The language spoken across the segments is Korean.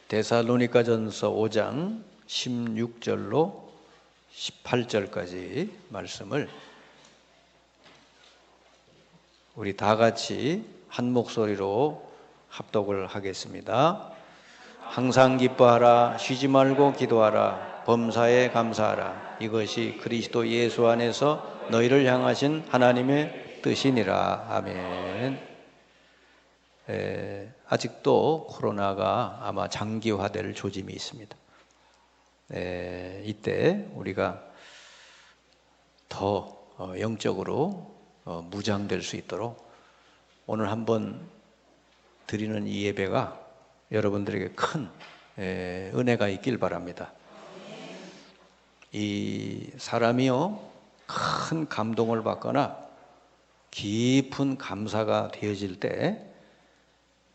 데살로니가전서 5장 16절로 18절까지 말씀을 우리 다 같이 한 목소리로 합독을 하겠습니다. 항상 기뻐하라, 쉬지 말고 기도하라, 범사에 감사하라. 이것이 그리스도 예수 안에서 너희를 향하신 하나님의 뜻이니라. 아멘. 아직도 코로나가 아마 장기화될 조짐이 있습니다. 이때 우리가 더 영적으로 무장될 수 있도록 오늘 한번 드리는 이 예배가 여러분들에게 큰 은혜가 있길 바랍니다. 이 사람이요, 큰 감동을 받거나 깊은 감사가 되어질 때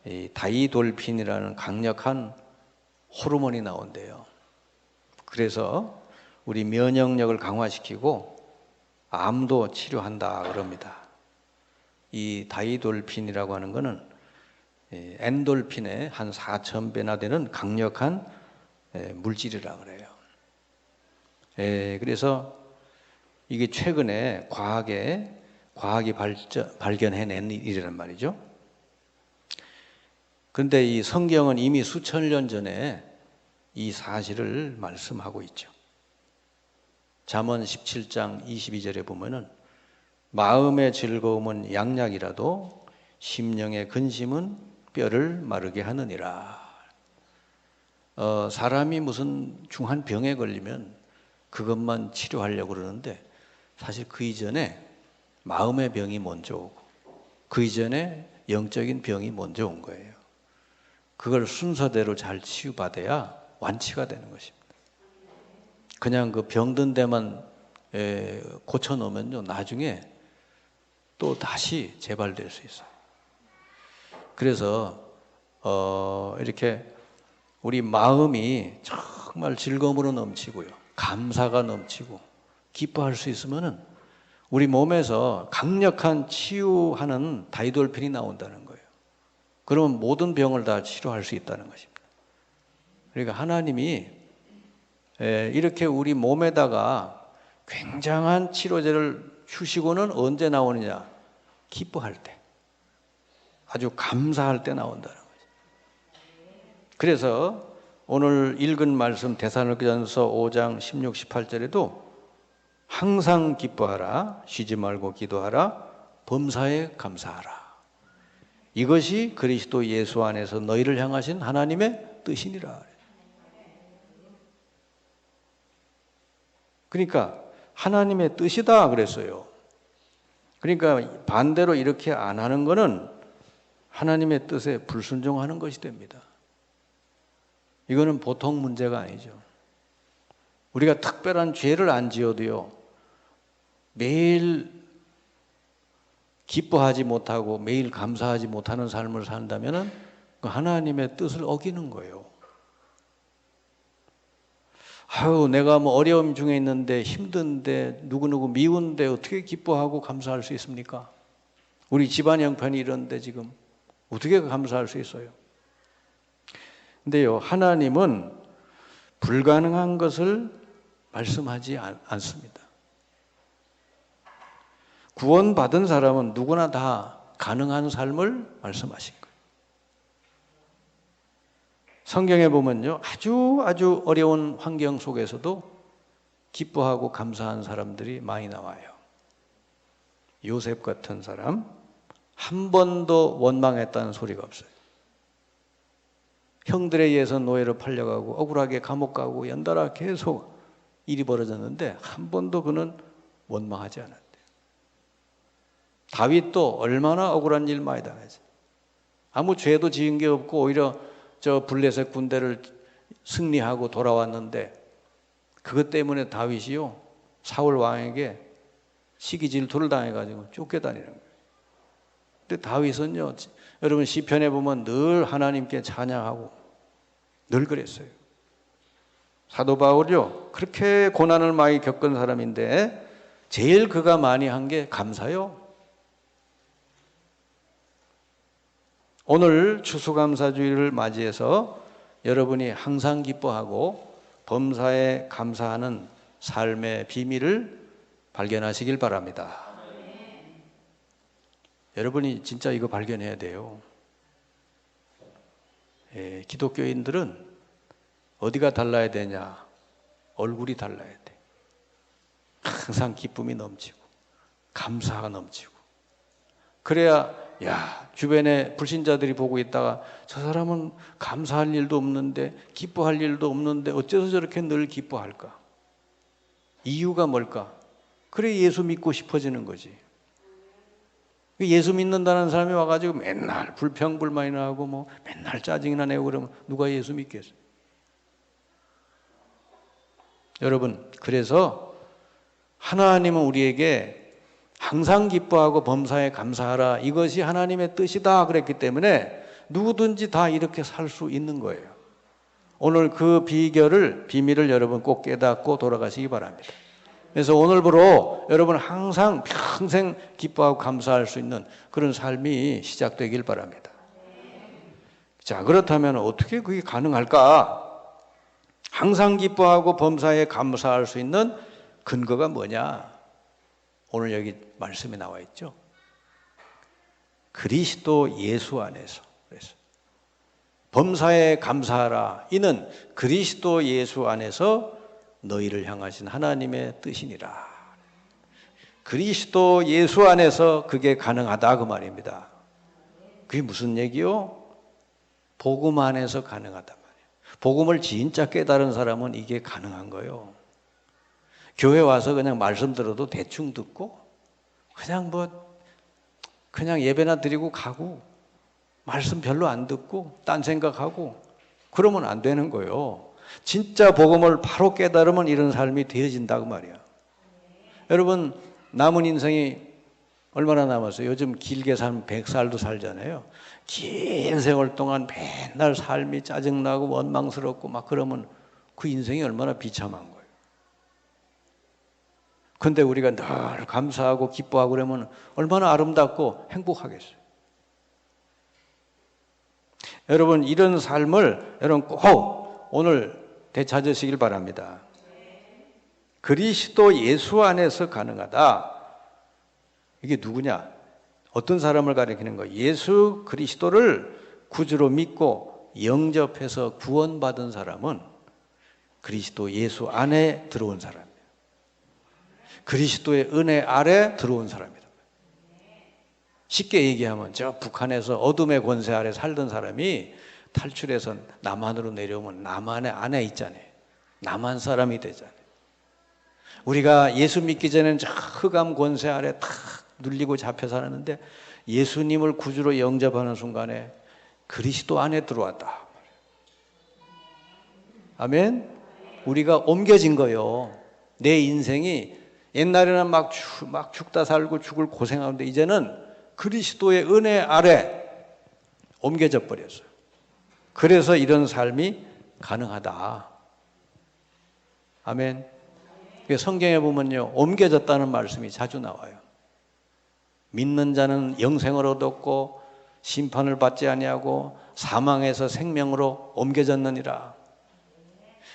이 다이돌핀이라는 강력한 호르몬이 나온대요. 그래서 우리 면역력을 강화시키고 암도 치료한다 그럽니다. 이 다이돌핀이라고 하는 것은 엔돌핀의 한 4,000배나 되는 강력한 물질이라 그래요. 그래서 이게 최근에 과학이 발견해낸 일이란 말이죠. 그런데 이 성경은 이미 수천 년 전에 이 사실을 말씀하고 있죠. 잠언 17장 22절에 보면은 마음의 즐거움은 양약이라도 심령의 근심은 뼈를 마르게 하느니라. 사람이 무슨 중한 병에 걸리면 그것만 치료하려고 그러는데 사실 그 이전에 마음의 병이 먼저 오고 그 이전에 영적인 병이 먼저 온 거예요. 그걸 순서대로 잘 치유받아야 완치가 되는 것입니다. 그냥 그 병든 데만 고쳐놓으면요, 나중에 또 다시 재발될 수 있어요. 그래서 이렇게 우리 마음이 정말 즐거움으로 넘치고요, 감사가 넘치고 기뻐할 수 있으면은 우리 몸에서 강력한 치유하는 다이돌핀이 나온다는 거예요. 그러면 모든 병을 다 치료할 수 있다는 것입니다. 그러니까 하나님이 이렇게 우리 몸에다가 굉장한 치료제를 주시고는 언제 나오느냐? 기뻐할 때, 아주 감사할 때 나온다는 거죠. 그래서 오늘 읽은 말씀 데살로니가전서 5장 16, 18절에도 항상 기뻐하라, 쉬지 말고 기도하라, 범사에 감사하라. 이것이 그리스도 예수 안에서 너희를 향하신 하나님의 뜻이니라. 그러니까 하나님의 뜻이다 그랬어요. 그러니까 반대로 이렇게 안 하는 것은 하나님의 뜻에 불순종하는 것이 됩니다. 이거는 보통 문제가 아니죠. 우리가 특별한 죄를 안 지어도요, 매일 기뻐하지 못하고 매일 감사하지 못하는 삶을 산다면 하나님의 뜻을 어기는 거예요. 아유, 내가 뭐 어려움 중에 있는데 힘든데 누구누구 미운데 어떻게 기뻐하고 감사할 수 있습니까? 우리 집안 형편이 이런데 지금 어떻게 감사할 수 있어요? 근데요, 하나님은 불가능한 것을 말씀하지 않습니다. 구원받은 사람은 누구나 다 가능한 삶을 말씀하신 거예요. 성경에 보면요, 아주 어려운 환경 속에서도 기뻐하고 감사한 사람들이 많이 나와요. 요셉 같은 사람, 한 번도 원망했다는 소리가 없어요. 형들에 의해서 노예로 팔려가고 억울하게 감옥 가고 연달아 계속 일이 벌어졌는데 한 번도 그는 원망하지 않았대요. 다윗도 얼마나 억울한 일 많이 당했어요. 아무 죄도 지은 게 없고 오히려 저 블레셋 군대를 승리하고 돌아왔는데 그것 때문에 다윗이요, 사울 왕에게 시기 질투를 당해가지고 쫓겨다니는 거예요. 근데 다윗은요, 여러분 시편에 보면 늘 하나님께 찬양하고 늘 그랬어요. 사도 바울이요, 그렇게 고난을 많이 겪은 사람인데 제일 그가 많이 한 게 감사요. 오늘 추수감사주일을 맞이해서 여러분이 항상 기뻐하고 범사에 감사하는 삶의 비밀을 발견하시길 바랍니다. 여러분이 진짜 이거 발견해야 돼요. 기독교인들은 어디가 달라야 되냐? 얼굴이 달라야 돼. 항상 기쁨이 넘치고 감사가 넘치고, 그래야 주변에 불신자들이 보고 있다가 저 사람은 감사할 일도 없는데 기뻐할 일도 없는데 어째서 저렇게 늘 기뻐할까? 이유가 뭘까? 그래 예수 믿고 싶어지는 거지. 예수 믿는다는 사람이 와가지고 맨날 불평불만이나 하고 뭐 맨날 짜증이나 내고 그러면 누가 예수 믿겠어요? 여러분, 그래서 하나님은 우리에게 항상 기뻐하고 범사에 감사하라, 이것이 하나님의 뜻이다 그랬기 때문에 누구든지 다 이렇게 살 수 있는 거예요. 오늘 그 비밀을 여러분 꼭 깨닫고 돌아가시기 바랍니다. 그래서 오늘부로 여러분 항상 평생 기뻐하고 감사할 수 있는 그런 삶이 시작되길 바랍니다. 자, 그렇다면 어떻게 그게 가능할까? 항상 기뻐하고 범사에 감사할 수 있는 근거가 뭐냐? 오늘 여기 말씀에 나와 있죠. 그리스도 예수 안에서. 그래서 범사에 감사하라, 이는 그리스도 예수 안에서 너희를 향하신 하나님의 뜻이니라. 그리스도 예수 안에서 그게 가능하다 그 말입니다. 그게 무슨 얘기요? 복음 안에서 가능하단 말이에요. 복음을 진짜 깨달은 사람은 이게 가능한 거예요. 교회 와서 그냥 말씀 들어도 대충 듣고 그냥 예배나 드리고 가고 말씀 별로 안 듣고 딴 생각하고 그러면 안 되는 거예요. 진짜 복음을 바로 깨달으면 이런 삶이 되어진다고 말이야. 여러분, 남은 인생이 얼마나 남았어요? 요즘 길게 살면 100살도 살잖아요. 긴 세월 동안 맨날 삶이 짜증나고 원망스럽고 막 그러면 그 인생이 얼마나 비참한 거예요. 근데 우리가 늘 감사하고 기뻐하고 그러면 얼마나 아름답고 행복하겠어요. 여러분, 이런 삶을 여러분 꼭 오늘 되찾으시길 바랍니다. 그리스도 예수 안에서 가능하다. 이게 누구냐? 어떤 사람을 가리키는 거예요? 예수 그리스도를 구주로 믿고 영접해서 구원받은 사람은 그리스도 예수 안에 들어온 사람이에요. 그리스도의 은혜 아래 들어온 사람이다. 쉽게 얘기하면 저 북한에서 어둠의 권세 아래 살던 사람이 탈출해서 남한으로 내려오면 남한의 안에 있잖아요. 남한 사람이 되잖아요. 우리가 예수 믿기 전에는 저 흑암 권세 아래 탁 눌리고 잡혀 살았는데 예수님을 구주로 영접하는 순간에 그리스도 안에 들어왔다. 아멘? 우리가 옮겨진 거예요. 내 인생이 옛날에는 막 죽다 살고 죽을 고생하는데 이제는 그리스도의 은혜 아래 옮겨져 버렸어요. 그래서 이런 삶이 가능하다. 아멘. 성경에 보면요, 옮겨졌다는 말씀이 자주 나와요. 믿는 자는 영생을 얻었고 심판을 받지 아니하고 사망에서 생명으로 옮겨졌느니라.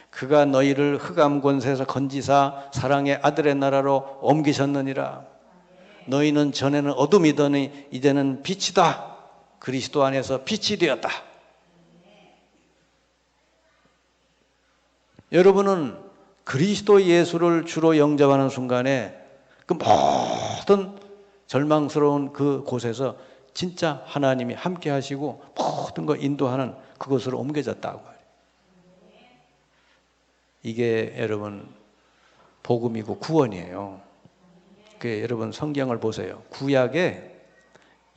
그가 너희를 흑암 권세에서 건지사 사랑의 아들의 나라로 옮기셨느니라. 너희는 전에는 어둠이더니 이제는 빛이다. 그리스도 안에서 빛이 되었다. 여러분은 그리스도 예수를 주로 영접하는 순간에 그 모든 절망스러운 그 곳에서 진짜 하나님이 함께 하시고 모든 걸 인도하는 그곳으로 옮겨졌다고 말이에요. 이게 여러분 복음이고 구원이에요. 여러분 성경을 보세요. 구약에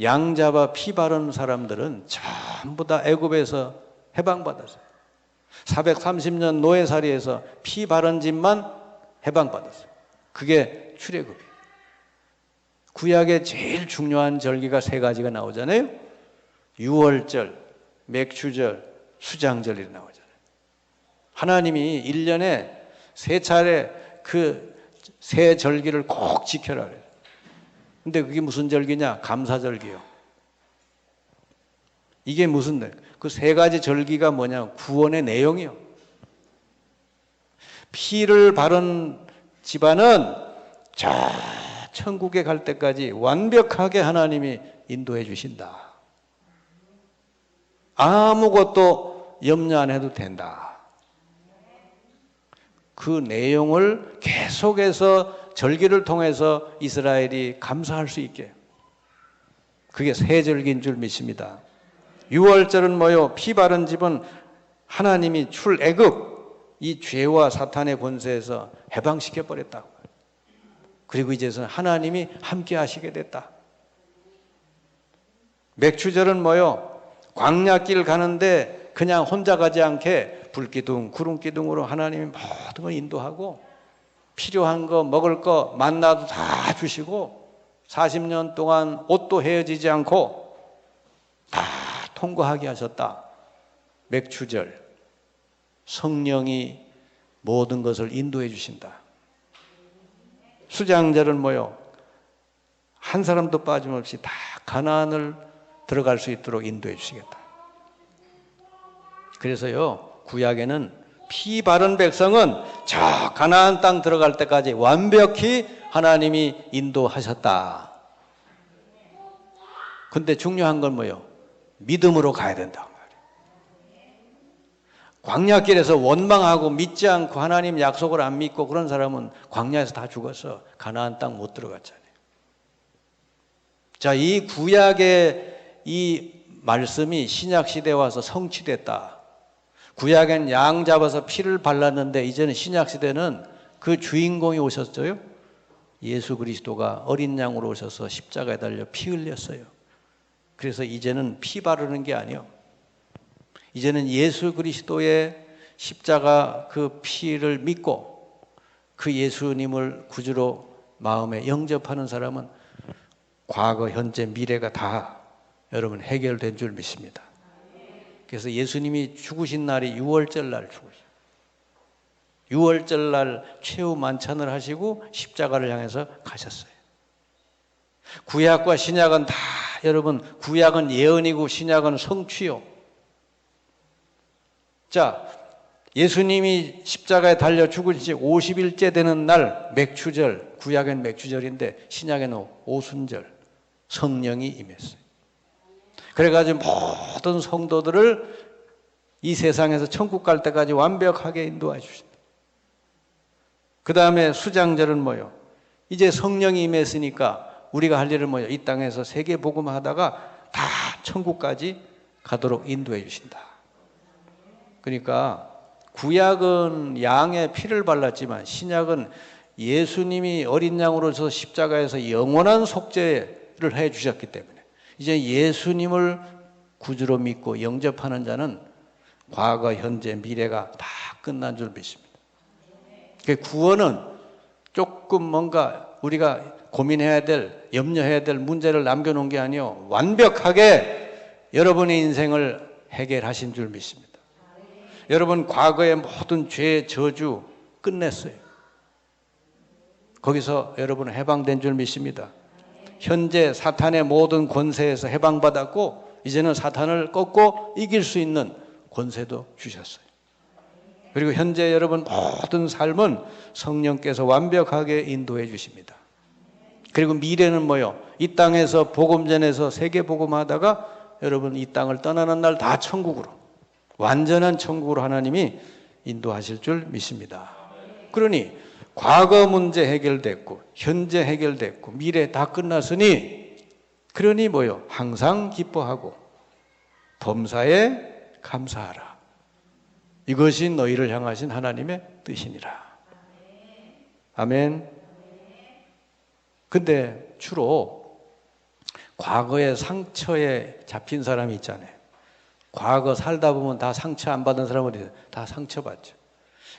양 잡아 피 바른 사람들은 전부 다 애굽에서 해방받았어요. 430년 노예살이에서 피 바른 집만 해방받았어요. 그게 출애굽이에요. 구약에 제일 중요한 절기가 세 가지가 나오잖아요. 유월절, 맥추절, 수장절이 나오잖아요. 하나님이 1년에 세 차례 그 세 절기를 꼭 지켜라 그래요. 근데 그게 무슨 절기냐? 감사절기요. 이게 무슨 그 세 가지 절기가 뭐냐? 구원의 내용이요. 피를 바른 집안은 저 천국에 갈 때까지 완벽하게 하나님이 인도해 주신다. 아무것도 염려 안 해도 된다. 그 내용을 계속해서 절기를 통해서 이스라엘이 감사할 수 있게, 그게 새 절기인 줄 믿습니다. 유월절은 뭐요? 피 바른 집은 하나님이 출애굽, 이 죄와 사탄의 권세에서 해방시켜 버렸다고. 그리고 이제는 하나님이 함께 하시게 됐다. 맥추절은 뭐요? 광야길 가는데 그냥 혼자 가지 않게 불기둥, 구름기둥으로 하나님이 모든 걸 인도하고 필요한 거, 먹을 거, 만나도 다 주시고 40년 동안 옷도 헤어지지 않고 다 통과하게 하셨다. 맥추절, 성령이 모든 것을 인도해 주신다. 수장절은 뭐요? 한 사람도 빠짐없이 다 가나안을 들어갈 수 있도록 인도해 주시겠다. 그래서요, 구약에는 피 바른 백성은 저 가나안 땅 들어갈 때까지 완벽히 하나님이 인도하셨다. 근데 중요한 건 뭐예요? 믿음으로 가야 된다고 말이에요. 광야길에서 원망하고 믿지 않고 하나님 약속을 안 믿고 그런 사람은 광야에서 다 죽어서 가나안 땅 못 들어갔잖아요. 자, 이 구약의 이 말씀이 신약 시대에 와서 성취됐다. 구약엔 양 잡아서 피를 발랐는데 이제는 신약 시대는 그 주인공이 오셨어요. 예수 그리스도가 어린 양으로 오셔서 십자가에 달려 피 흘렸어요. 그래서 이제는 피 바르는 게 아니요. 이제는 예수 그리스도의 십자가 그 피를 믿고 그 예수님을 구주로 마음에 영접하는 사람은 과거, 현재, 미래가 다 여러분 해결된 줄 믿습니다. 그래서 예수님이 죽으신 날이 유월절 날 죽으셨어요. 유월절 날 최후 만찬을 하시고 십자가를 향해서 가셨어요. 구약과 신약은 다 여러분, 구약은 예언이고 신약은 성취요. 자, 예수님이 십자가에 달려 죽으신 지 50일째 되는 날 맥추절, 구약엔 맥추절인데 신약에는 오순절, 성령이 임했어요. 그래가지고 모든 성도들을 이 세상에서 천국 갈 때까지 완벽하게 인도해 주신다. 그 다음에 수장절은 뭐요? 이제 성령이 임했으니까 우리가 할 일은 뭐요? 이 땅에서 세계 복음하다가 다 천국까지 가도록 인도해 주신다. 그러니까 구약은 양의 피를 발랐지만 신약은 예수님이 어린 양으로서 십자가에서 영원한 속죄를 해 주셨기 때문에 이제 예수님을 구주로 믿고 영접하는 자는 과거, 현재, 미래가 다 끝난 줄 믿습니다. 구원은 조금 뭔가 우리가 고민해야 될, 염려해야 될 문제를 남겨놓은 게 아니요, 완벽하게 여러분의 인생을 해결하신 줄 믿습니다. 여러분 과거의 모든 죄, 저주 끝냈어요. 거기서 여러분은 해방된 줄 믿습니다. 현재 사탄의 모든 권세에서 해방받았고 이제는 사탄을 꺾고 이길 수 있는 권세도 주셨어요. 그리고 현재 여러분 모든 삶은 성령께서 완벽하게 인도해 주십니다. 그리고 미래는 뭐요? 이 땅에서 복음 전해서 세계 복음하다가 여러분 이 땅을 떠나는 날 다 천국으로, 완전한 천국으로 하나님이 인도하실 줄 믿습니다. 그러니 과거 문제 해결됐고 현재 해결됐고 미래 다 끝났으니 그러니 뭐요? 항상 기뻐하고 범사에 감사하라. 이것이 너희를 향하신 하나님의 뜻이니라. 아멘. 근데 주로 과거의 상처에 잡힌 사람이 있잖아요. 과거 살다 보면 다 상처 안 받은 사람은 다 상처받죠.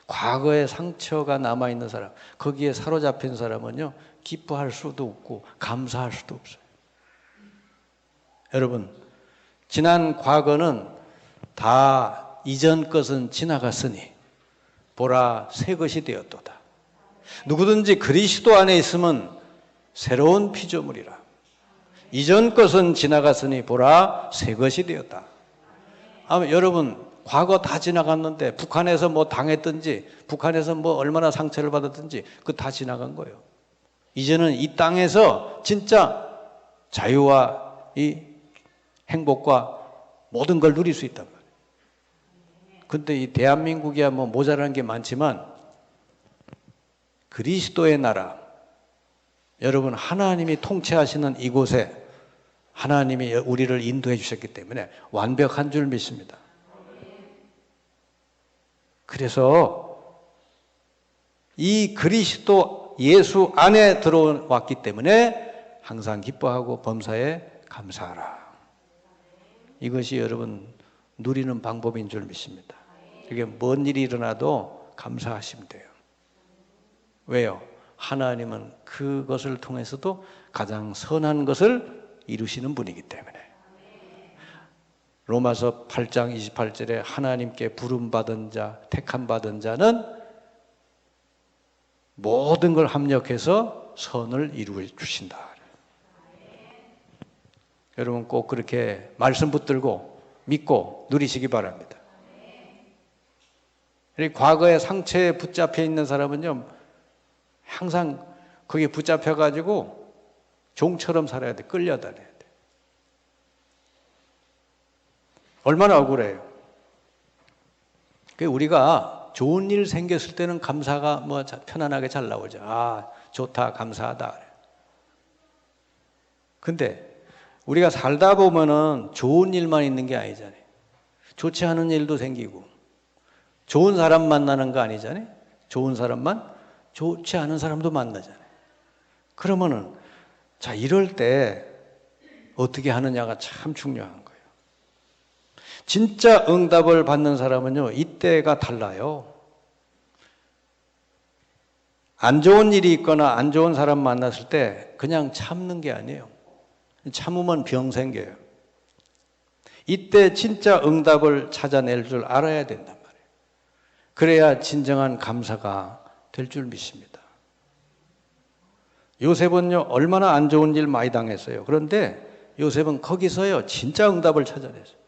과거의 상처가 남아있는 사람, 거기에 사로잡힌 사람은요, 기뻐할 수도 없고 감사할 수도 없어요. 여러분, 지난 과거는 다 이전 것은 지나갔으니 보라 새 것이 되었도다. 누구든지 그리스도 안에 있으면 새로운 피조물이라. 이전 것은 지나갔으니 보라 새 것이 되었다. 아마 여러분 과거 다 지나갔는데 북한에서 뭐 당했든지 북한에서 뭐 얼마나 상처를 받았든지 그거 다 지나간 거예요. 이제는 이 땅에서 진짜 자유와 이 행복과 모든 걸 누릴 수 있단 말이에요. 근데 이 대한민국이야 뭐 모자란 게 많지만 그리스도의 나라, 여러분 하나님이 통치하시는 이곳에 하나님이 우리를 인도해 주셨기 때문에 완벽한 줄 믿습니다. 그래서 이 그리스도 예수 안에 들어왔기 때문에 항상 기뻐하고 범사에 감사하라. 이것이 여러분 누리는 방법인 줄 믿습니다. 이게 뭔 일이 일어나도 감사하시면 돼요. 왜요? 하나님은 그것을 통해서도 가장 선한 것을 이루시는 분이기 때문에. 로마서 8장 28절에 하나님께 부름받은 자, 택함받은 자는 모든 걸 합력해서 선을 이루어 주신다. 여러분 꼭 그렇게 말씀 붙들고 믿고 누리시기 바랍니다. 과거의 상처에 붙잡혀 있는 사람은요, 항상 거기에 붙잡혀가지고 종처럼 살아야 돼. 끌려다녀야 돼. 얼마나 억울해요. 우리가 좋은 일 생겼을 때는 감사가 뭐 편안하게 잘 나오죠. 아, 좋다, 감사하다. 근데 우리가 살다 보면은 좋은 일만 있는 게 아니잖아요. 좋지 않은 일도 생기고, 좋은 사람 만나는 거 아니잖아요. 좋은 사람만, 좋지 않은 사람도 만나잖아요. 그러면은, 자, 이럴 때 어떻게 하느냐가 참 중요한 거예요. 진짜 응답을 받는 사람은요, 이때가 달라요. 안 좋은 일이 있거나 안 좋은 사람 만났을 때 그냥 참는 게 아니에요. 참으면 병 생겨요. 이때 진짜 응답을 찾아낼 줄 알아야 된단 말이에요. 그래야 진정한 감사가 될 줄 믿습니다. 요셉은요, 얼마나 안 좋은 일 많이 당했어요. 그런데 요셉은 거기서요, 진짜 응답을 찾아냈어요.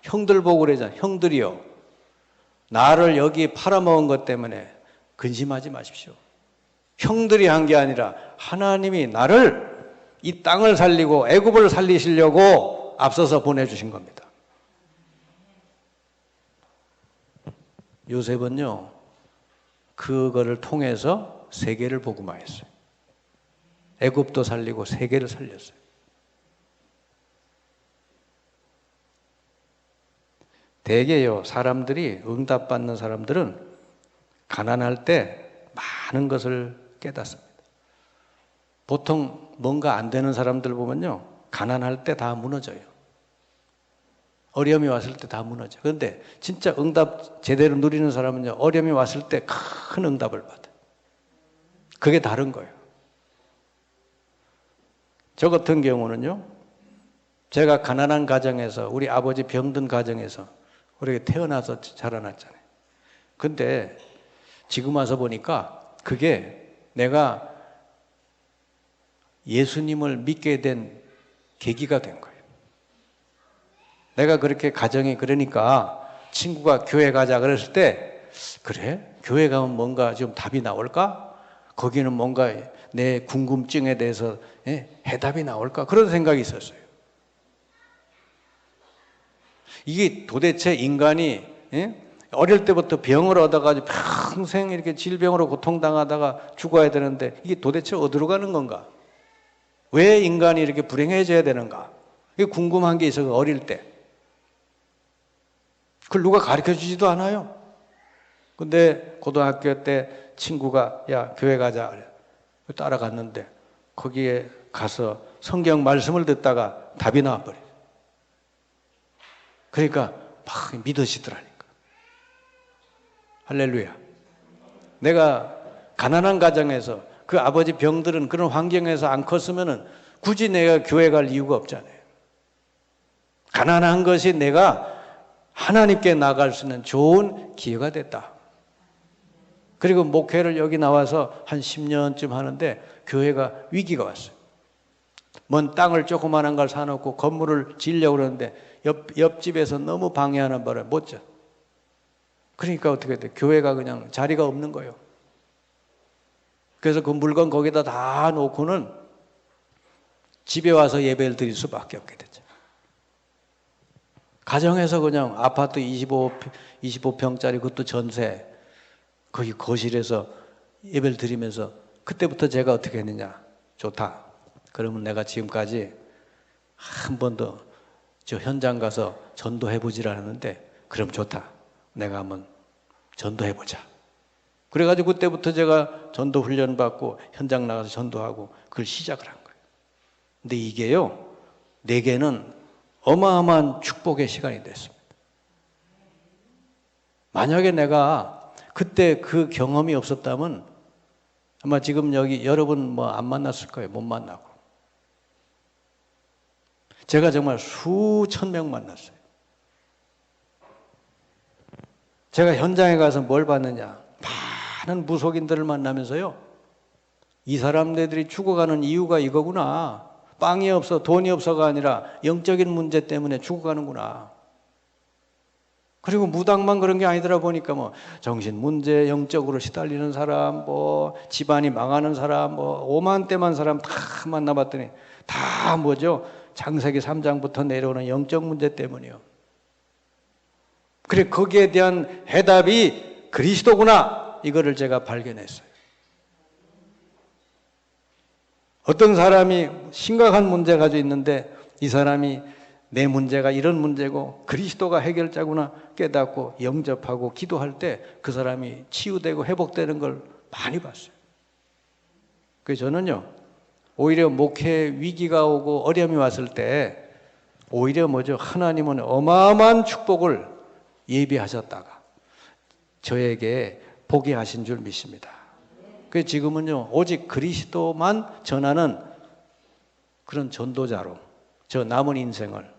형들 보고 그러잖아요. 형들이요, 나를 여기 팔아먹은 것 때문에 근심하지 마십시오. 형들이 한 게 아니라 하나님이 나를 이 땅을 살리고 애굽을 살리시려고 앞서서 보내주신 겁니다. 요셉은요, 그거를 통해서 세계를 복음화했어요. 애굽도 살리고 세계를 살렸어요. 대개요, 사람들이 응답받는 사람들은 가난할 때 많은 것을 깨닫습니다. 보통 뭔가 안 되는 사람들 보면요, 가난할 때 다 무너져요. 어려움이 왔을 때 다 무너져요. 그런데 진짜 응답 제대로 누리는 사람은요, 어려움이 왔을 때 큰 응답을 받아요. 그게 다른 거예요. 저 같은 경우는요, 제가 가난한 가정에서, 우리 아버지 병든 가정에서 우리가 태어나서 자라났잖아요. 근데 지금 와서 보니까 그게 내가 예수님을 믿게 된 계기가 된 거예요. 내가 그렇게 가정이 그러니까 친구가 교회 가자 그랬을 때, 그래? 교회 가면 뭔가 좀 답이 나올까? 거기는 뭔가 내 궁금증에 대해서 해답이 나올까? 그런 생각이 있었어요. 이게 도대체 인간이 어릴 때부터 병을 얻어가지고 평생 이렇게 질병으로 고통당하다가 죽어야 되는데 이게 도대체 어디로 가는 건가? 왜 인간이 이렇게 불행해져야 되는가? 이게 궁금한 게 있어요. 어릴 때. 그걸 누가 가르쳐 주지도 않아요. 근데 고등학교 때 친구가 야 교회 가자 따라갔는데 거기에 가서 성경 말씀을 듣다가 답이 나와버려요. 그러니까 막 믿으시더라니까. 할렐루야. 내가 가난한 가정에서 그 아버지 병들은 그런 환경에서 안 컸으면은 굳이 내가 교회 갈 이유가 없잖아요. 가난한 것이 내가 하나님께 나갈 수 있는 좋은 기회가 됐다. 그리고 목회를 여기 나와서 한 10년쯤 하는데 교회가 위기가 왔어요. 먼 땅을 조그만한 걸 사놓고 건물을 지으려고 그러는데 옆집에서 너무 방해하는 바람에 못 자. 그러니까 어떻게 돼? 교회가 그냥 자리가 없는 거예요. 그래서 그 물건 거기다 다 놓고는 집에 와서 예배를 드릴 수밖에 없게 됐죠. 가정에서 그냥 아파트 25평짜리 그것도 전세 거기 거실에서 예배를 드리면서 그때부터 제가 어떻게 했느냐. 좋다. 그러면 내가 지금까지 한 번도 저 현장 가서 전도해보질 않았는데 그럼 좋다. 내가 한번 전도해보자. 그래가지고 그때부터 제가 전도 훈련 받고 현장 나가서 전도하고 그걸 시작을 한 거예요. 근데 이게요, 내게는 어마어마한 축복의 시간이 됐습니다. 만약에 내가 그때 그 경험이 없었다면 아마 지금 여기 여러분 뭐 안 만났을 거예요. 못 만나고. 제가 정말 수천 명 만났어요. 제가 현장에 가서 뭘 봤느냐. 많은 무속인들을 만나면서요. 이 사람들이 죽어가는 이유가 이거구나. 빵이 없어 돈이 없어가 아니라 영적인 문제 때문에 죽어가는구나. 그리고 무당만 그런 게 아니더라 보니까 뭐 정신 문제, 영적으로 시달리는 사람, 뭐 집안이 망하는 사람, 뭐 오만때만 사람 다 만나봤더니 다 뭐죠? 창세기 3장부터 내려오는 영적 문제 때문이요. 그래 거기에 대한 해답이 그리스도구나. 이거를 제가 발견했어요. 어떤 사람이 심각한 문제 가지고 있는데 이 사람이 내 문제가 이런 문제고 그리스도가 해결자구나 깨닫고 영접하고 기도할 때 그 사람이 치유되고 회복되는 걸 많이 봤어요. 그래서 저는요, 오히려 목회 위기가 오고 어려움이 왔을 때 오히려 뭐죠? 하나님은 어마어마한 축복을 예비하셨다가 저에게 보게 하신 줄 믿습니다. 그래서 지금은요, 오직 그리스도만 전하는 그런 전도자로 저 남은 인생을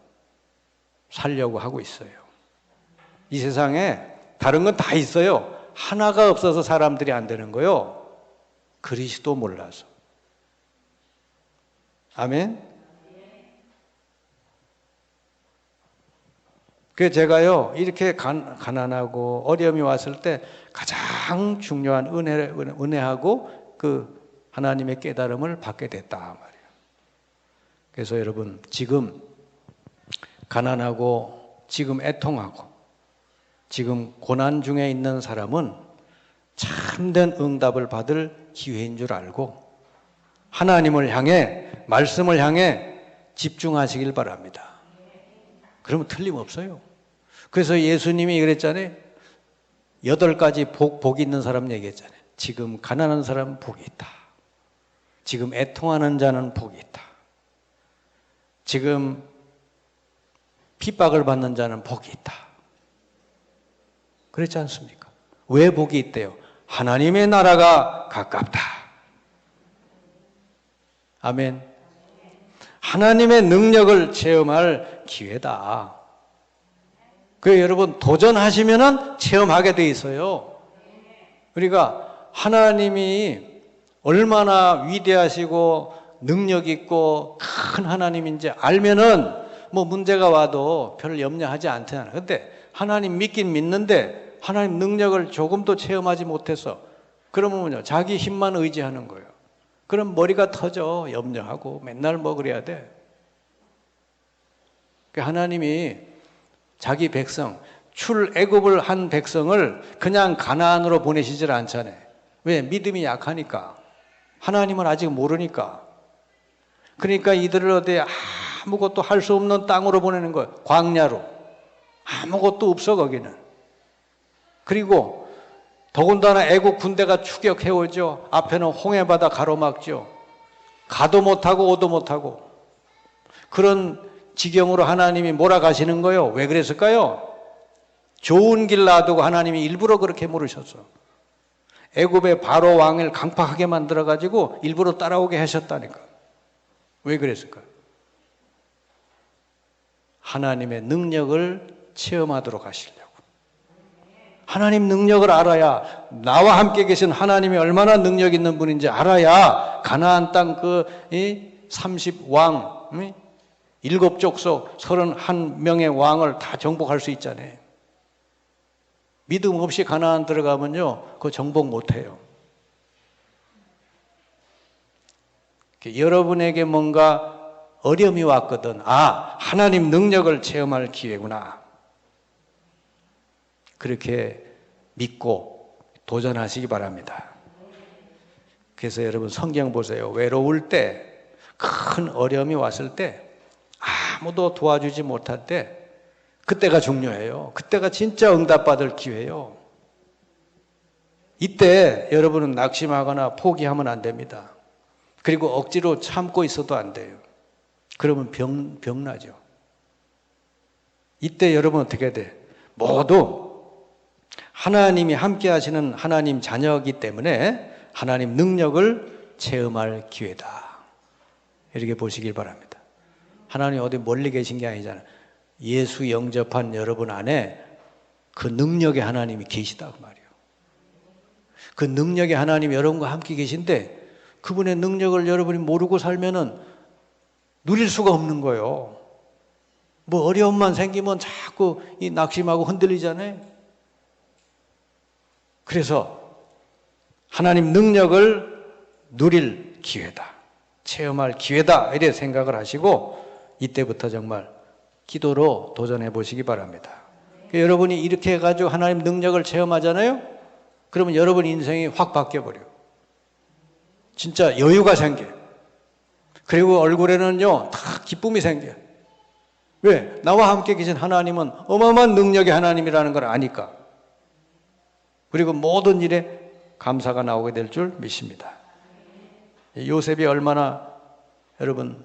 살려고 하고 있어요. 이 세상에 다른 건 다 있어요. 하나가 없어서 사람들이 안 되는 거요. 그리스도 몰라서. 아멘. 그래서 제가요, 이렇게 가난하고 어려움이 왔을 때 가장 중요한 은혜하고 그 하나님의 깨달음을 받게 됐다 말이에요. 그래서 여러분, 지금 가난하고 지금 애통하고 지금 고난 중에 있는 사람은 참된 응답을 받을 기회인 줄 알고 하나님을 향해, 말씀을 향해 집중하시길 바랍니다. 그러면 틀림없어요. 그래서 예수님이 그랬잖아요. 8가지 복이 있는 사람 얘기했잖아요. 지금 가난한 사람은 복이 있다. 지금 애통하는 자는 복이 있다. 지금 핍박을 받는 자는 복이 있다. 그렇지 않습니까? 왜 복이 있대요? 하나님의 나라가 가깝다. 아멘. 하나님의 능력을 체험할 기회다. 그래서 여러분 도전하시면은 체험하게 돼 있어요. 그러니까 하나님이 얼마나 위대하시고 능력 있고 큰 하나님인지 알면은 뭐 문제가 와도 별 염려하지 않잖아요. 근데 하나님 믿긴 믿는데 하나님 능력을 조금도 체험하지 못해서 그러면요 자기 힘만 의지하는 거예요. 그럼 머리가 터져. 염려하고 맨날 뭐 그래야 돼. 하나님이 자기 백성, 출애굽을 한 백성을 그냥 가나안으로 보내시질 않잖아요. 왜? 믿음이 약하니까. 하나님은 아직 모르니까. 그러니까 이들을 어디 아무것도 할 수 없는 땅으로 보내는 거예요. 광야로. 아무것도 없어 거기는. 그리고 더군다나 애국 군대가 추격해오죠. 앞에는 홍해바다 가로막죠. 가도 못하고 오도 못하고. 그런 지경으로 하나님이 몰아가시는 거예요. 왜 그랬을까요? 좋은 길 놔두고 하나님이 일부러 그렇게 물으셨어. 애굽의 바로 왕을 강팍하게 만들어가지고 일부러 따라오게 하셨다니까. 왜 그랬을까요? 하나님의 능력을 체험하도록 하시려고. 하나님 능력을 알아야, 나와 함께 계신 하나님이 얼마나 능력 있는 분인지 알아야 가나안 땅 그 30왕 일곱 족속 31명의 왕을 다 정복할 수 있잖아요. 믿음 없이 가나안 들어가면요, 그거 정복 못해요. 여러분에게 뭔가 어려움이 왔거든. 아, 하나님 능력을 체험할 기회구나. 그렇게 믿고 도전하시기 바랍니다. 그래서 여러분 성경 보세요. 외로울 때, 큰 어려움이 왔을 때, 아무도 도와주지 못할 때, 그때가 중요해요. 그때가 진짜 응답받을 기회예요. 이때 여러분은 낙심하거나 포기하면 안 됩니다. 그리고 억지로 참고 있어도 안 돼요. 그러면 병나죠. 이때 여러분 어떻게 돼? 모두 하나님이 함께 하시는 하나님 자녀이기 때문에 하나님 능력을 체험할 기회다. 이렇게 보시길 바랍니다. 하나님 어디 멀리 계신 게 아니잖아요. 예수 영접한 여러분 안에 그 능력의 하나님이 계시다 그 말이에요. 그 능력의 하나님이 여러분과 함께 계신데 그분의 능력을 여러분이 모르고 살면은 누릴 수가 없는 거예요. 뭐 어려움만 생기면 자꾸 이 낙심하고 흔들리잖아요. 그래서 하나님 능력을 누릴 기회다. 체험할 기회다. 이렇게 생각을 하시고 이때부터 정말 기도로 도전해 보시기 바랍니다. 여러분이 이렇게 해가지고 하나님 능력을 체험하잖아요. 그러면 여러분 인생이 확 바뀌어버려요. 진짜 여유가 생겨요. 그리고 얼굴에는요 다 기쁨이 생겨요. 왜? 나와 함께 계신 하나님은 어마어마한 능력의 하나님이라는 걸 아니까. 그리고 모든 일에 감사가 나오게 될 줄 믿습니다. 요셉이 얼마나 여러분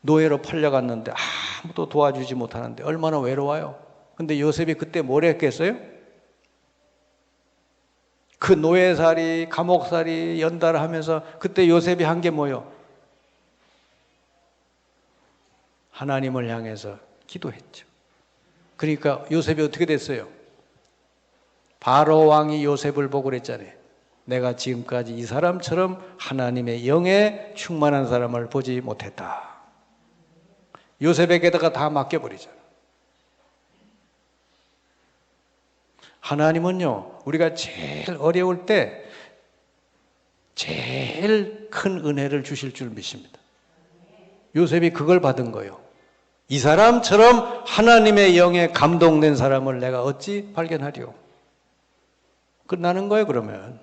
노예로 팔려갔는데 아무도 도와주지 못하는데 얼마나 외로워요. 근데 요셉이 그때 뭘 했겠어요? 그 노예살이 감옥살이 연달아 하면서 그때 요셉이 한 게 뭐예요? 하나님을 향해서 기도했죠. 그러니까 요셉이 어떻게 됐어요? 바로 왕이 요셉을 보고 그랬잖아요. 내가 지금까지 이 사람처럼 하나님의 영에 충만한 사람을 보지 못했다. 요셉에게다가 다 맡겨버리잖아요. 하나님은요, 우리가 제일 어려울 때 제일 큰 은혜를 주실 줄 믿습니다. 요셉이 그걸 받은 거예요. 이 사람처럼 하나님의 영에 감동된 사람을 내가 어찌 발견하리요? 끝나는 거예요, 그러면.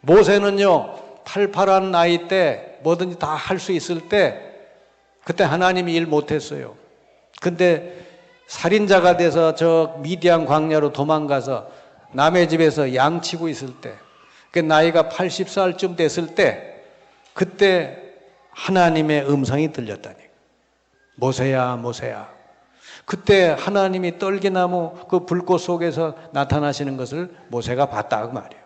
모세는요, 팔팔한 나이 때 뭐든지 다 할 수 있을 때 그때 하나님이 일 못했어요. 근데 살인자가 돼서 저 미디안 광야로 도망가서 남의 집에서 양치고 있을 때, 그 나이가 80살쯤 됐을 때 그때 하나님의 음성이 들렸다니. 모세야, 모세야. 그때 하나님이 떨기나무 그 불꽃 속에서 나타나시는 것을 모세가 봤다 그 말이에요.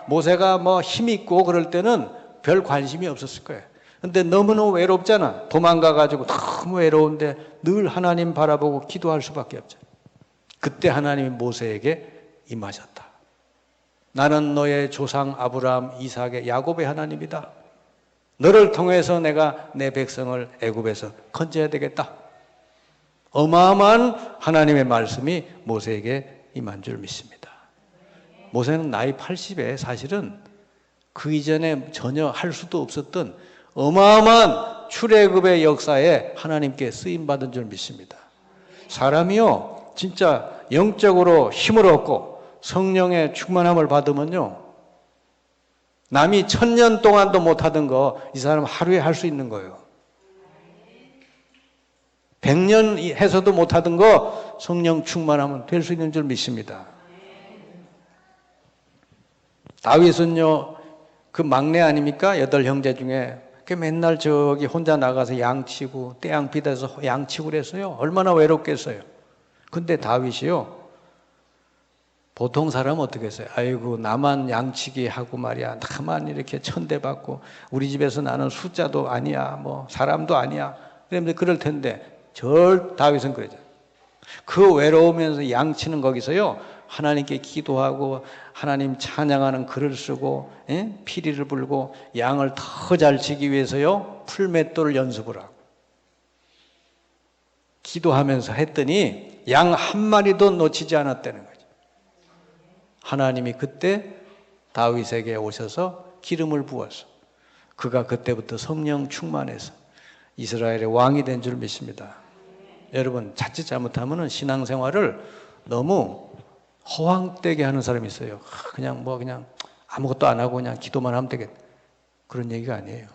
모세가 뭐 힘 있고 그럴 때는 별 관심이 없었을 거예요. 근데 너무너무 외롭잖아. 도망가가지고 너무 외로운데 늘 하나님 바라보고 기도할 수밖에 없잖아. 그때 하나님이 모세에게 임하셨다. 나는 너의 조상 아브라함, 이삭의 야곱의 하나님이다. 너를 통해서 내가 내 백성을 애굽에서 건져야 되겠다. 어마어마한 하나님의 말씀이 모세에게 임한 줄 믿습니다. 모세는 나이 80에 사실은 그 이전에 전혀 할 수도 없었던 어마어마한 출애굽의 역사에 하나님께 쓰임받은 줄 믿습니다. 사람이요 진짜 영적으로 힘을 얻고 성령의 충만함을 받으면요 남이 1000년 동안도 못하던 거 이 사람 하루에 할 수 있는 거예요. 100년 해서도 못하던 거 성령 충만하면 될 수 있는 줄 믿습니다. 다윗은요 그 막내 아닙니까? 8형제 중에 그 맨날 저기 혼자 나가서 양치고 떼양빛에서 양치고 그랬어요. 얼마나 외롭겠어요. 근데 다윗이요 보통 사람은 어떻게 했어요? 아이고 나만 양치기 하고 말이야. 나만 이렇게 천대받고 우리 집에서 나는 숫자도 아니야. 뭐 사람도 아니야. 그럴 텐데 다윗은 그러죠. 그 외로우면서 양치는 거기서요 하나님께 기도하고 하나님 찬양하는 글을 쓰고 피리를 불고 양을 더 잘 치기 위해서요 풀맷돌을 연습을 하고 기도하면서 했더니 양 한 마리도 놓치지 않았다는 거죠. 하나님이 그때 다윗에게 오셔서 기름을 부어서 그가 그때부터 성령 충만해서 이스라엘의 왕이 된 줄 믿습니다. 여러분 자칫 잘못하면 신앙생활을 너무 허황되게 하는 사람이 있어요. 그냥 아무것도 안 하고 그냥 기도만 하면 되겠다. 그런 얘기가 아니에요.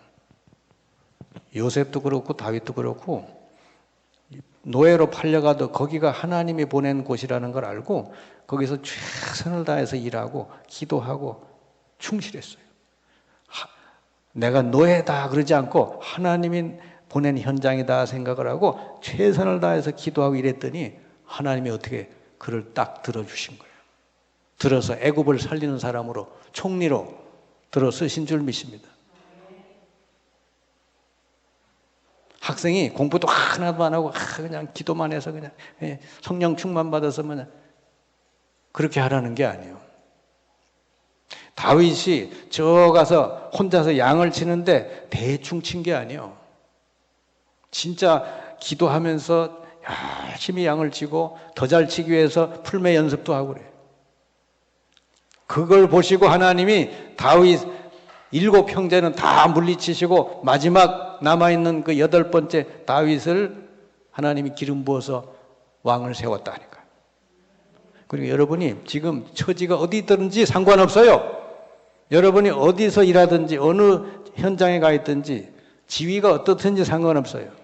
요셉도 그렇고 다윗도 그렇고 노예로 팔려가도 거기가 하나님이 보낸 곳이라는 걸 알고 거기서 최선을 다해서 일하고 기도하고 충실했어요. 내가 노예다 그러지 않고 하나님이 보낸 현장이다 생각을 하고 최선을 다해서 기도하고 이랬더니 하나님이 어떻게 그를 딱 들어주신 거예요. 들어서 애굽을 살리는 사람으로 총리로 들어 쓰신 줄 믿습니다. 학생이 공부도 하나도 안 하고 그냥 기도만 해서 그냥 성령 충만 받아서 그렇게 하라는 게 아니에요. 다윗이 저 가서 혼자서 양을 치는데 대충 친 게 아니에요. 진짜 기도하면서 열심히 양을 치고 더 잘 치기 위해서 풀매 연습도 하고 그래요. 그걸 보시고 하나님이 다윗 7형제는 다 물리치시고 마지막 남아있는 그 8번째 다윗을 하나님이 기름 부어서 왕을 세웠다니까. 그리고 여러분이 지금 처지가 어디 있든지 상관없어요. 여러분이 어디서 일하든지 어느 현장에 가 있든지 지위가 어떻든지 상관없어요.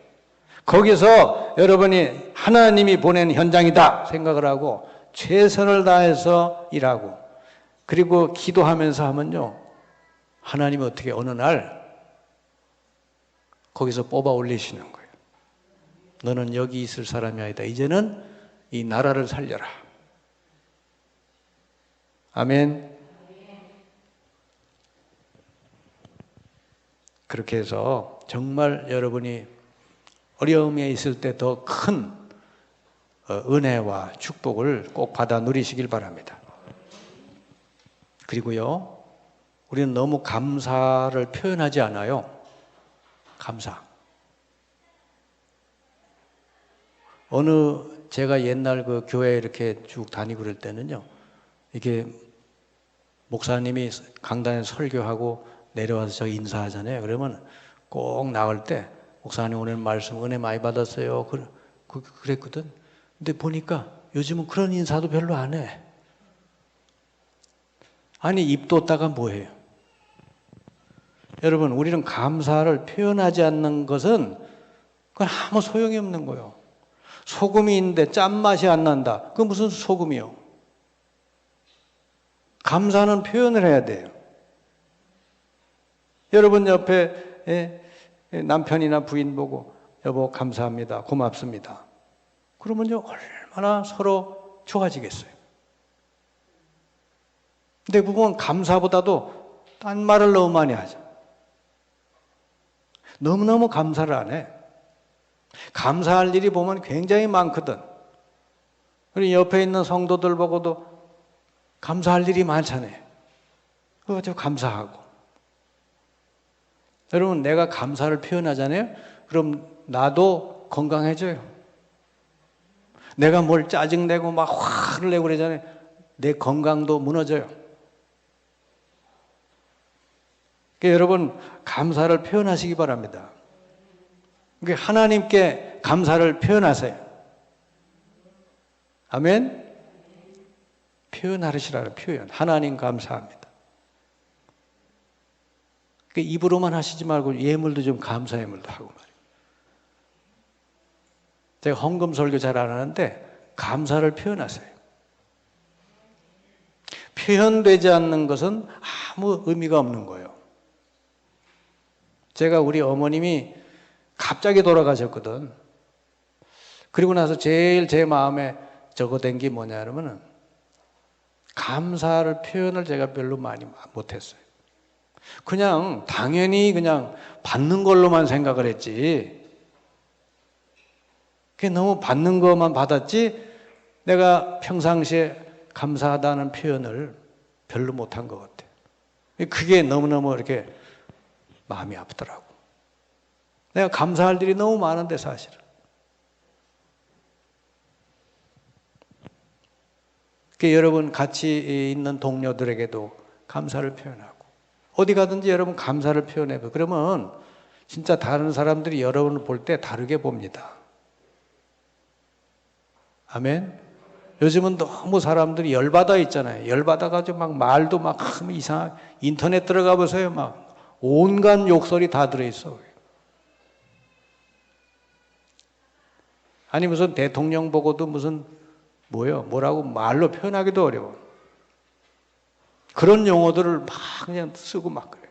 거기서 여러분이 하나님이 보낸 현장이다 생각을 하고 최선을 다해서 일하고 그리고 기도하면서 하면요 하나님이 어떻게 어느 날 거기서 뽑아 올리시는 거예요. 너는 여기 있을 사람이 아니다. 이제는 이 나라를 살려라. 아멘. 그렇게 해서 정말 여러분이 어려움에 있을 때 더 큰 은혜와 축복을 꼭 받아 누리시길 바랍니다. 그리고요, 우리는 너무 감사를 표현하지 않아요. 감사. 제가 옛날 그 교회 이렇게 쭉 다니고 그럴 때는요, 이게 목사님이 강단에 설교하고 내려와서 저 인사하잖아요. 그러면 꼭 나올 때 목사님 오늘 말씀 은혜 많이 받았어요. 그랬거든. 근데 보니까 요즘은 그런 인사도 별로 안 해. 아니 입 뒀다가 뭐해요? 여러분 우리는 감사를 표현하지 않는 것은 그건 아무 소용이 없는 거예요. 소금이 있는데 짠맛이 안 난다. 그건 무슨 소금이요? 감사는 표현을 해야 돼요. 여러분 옆에 남편이나 부인 보고 여보 감사합니다. 고맙습니다. 그러면요 얼마나 서로 좋아지겠어요. 근데 보면 감사보다도 딴 말을 너무 많이 하죠. 너무너무 감사를 안 해. 감사할 일이 보면 굉장히 많거든. 그리고 옆에 있는 성도들 보고도 감사할 일이 많잖아요. 그거 가지고 감사하고. 여러분 내가 감사를 표현하잖아요. 그럼 나도 건강해져요. 내가 뭘 짜증내고 막 화를 내고 그러잖아요. 내 건강도 무너져요. 그러니까 여러분 감사를 표현하시기 바랍니다. 그러니까 하나님께 감사를 표현하세요. 아멘? 표현하시라는 표현. 하나님 감사합니다. 그러니까 입으로만 하시지 말고 예물도 좀 감사 예물도 하고 말이에요. 제가 헌금 설교 잘 안 하는데 감사를 표현하세요. 표현되지 않는 것은 아무 의미가 없는 거예요. 제가 우리 어머님이 갑자기 돌아가셨거든. 그리고 나서 제일 제 마음에 적어된 게 뭐냐 그러면은 감사를 표현을 제가 별로 많이 못했어요. 그냥 당연히 그냥 받는 걸로만 생각을 했지. 그게 너무 받는 것만 받았지 내가 평상시에 감사하다는 표현을 별로 못한 것 같아요. 그게 너무너무 이렇게 마음이 아프더라고. 내가 감사할 일이 너무 많은데 사실은. 여러분 같이 있는 동료들에게도 감사를 표현하고 어디 가든지 여러분 감사를 표현해요. 그러면 진짜 다른 사람들이 여러분을 볼 때 다르게 봅니다. 아멘. 요즘은 너무 사람들이 열받아 있잖아요. 열받아가지고 막 말도 막 이상하게 인터넷 들어가 보세요. 막 온갖 욕설이 다 들어있어. 아니 무슨 대통령 보고도 무슨 뭐라고 말로 표현하기도 어려워. 그런 용어들을 막 그냥 쓰고 막 그래.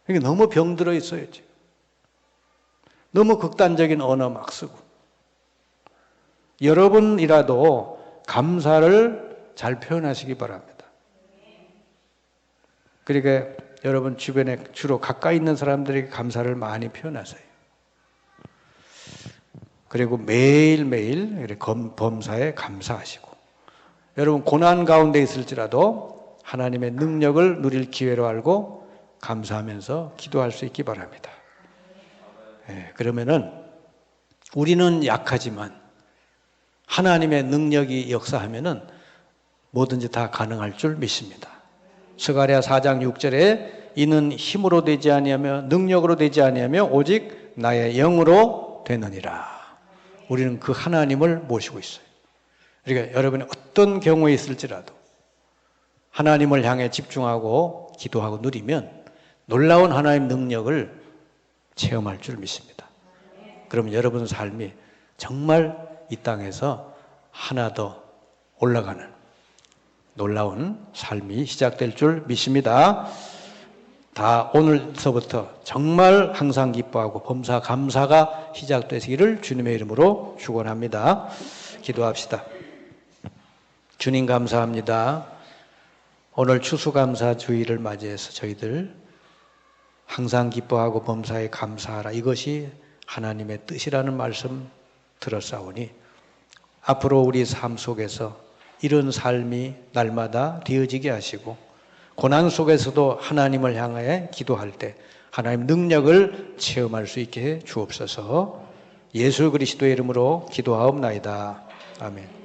이게 너무 병들어 있어요, 지금. 너무 극단적인 언어 막 쓰고. 여러분이라도 감사를 잘 표현하시기 바랍니다. 그러니까 여러분 주변에 주로 가까이 있는 사람들에게 감사를 많이 표현하세요. 그리고 매일매일 범사에 감사하시고 여러분 고난 가운데 있을지라도 하나님의 능력을 누릴 기회로 알고 감사하면서 기도할 수 있기 바랍니다. 그러면은 우리는 약하지만 하나님의 능력이 역사하면은 뭐든지 다 가능할 줄 믿습니다. 스가랴 4장 6절에 이는 힘으로 되지 아니하며 능력으로 되지 아니하며 오직 나의 영으로 되느니라. 우리는 그 하나님을 모시고 있어요. 그러니까 여러분이 어떤 경우에 있을지라도 하나님을 향해 집중하고 기도하고 누리면 놀라운 하나님의 능력을 체험할 줄 믿습니다. 그럼 여러분 삶이 정말 이 땅에서 하나 더 올라가는 놀라운 삶이 시작될 줄 믿습니다. 다 오늘서부터 정말 항상 기뻐하고 범사 감사가 시작되시기를 주님의 이름으로 축원합니다. 기도합시다. 주님 감사합니다. 오늘 추수감사주의를 맞이해서 저희들 항상 기뻐하고 범사에 감사하라. 이것이 하나님의 뜻이라는 말씀 들었사오니 앞으로 우리 삶 속에서 이런 삶이 날마다 되어지게 하시고 고난 속에서도 하나님을 향해 기도할 때 하나님 능력을 체험할 수 있게 해 주옵소서. 예수 그리스도의 이름으로 기도하옵나이다. 아멘.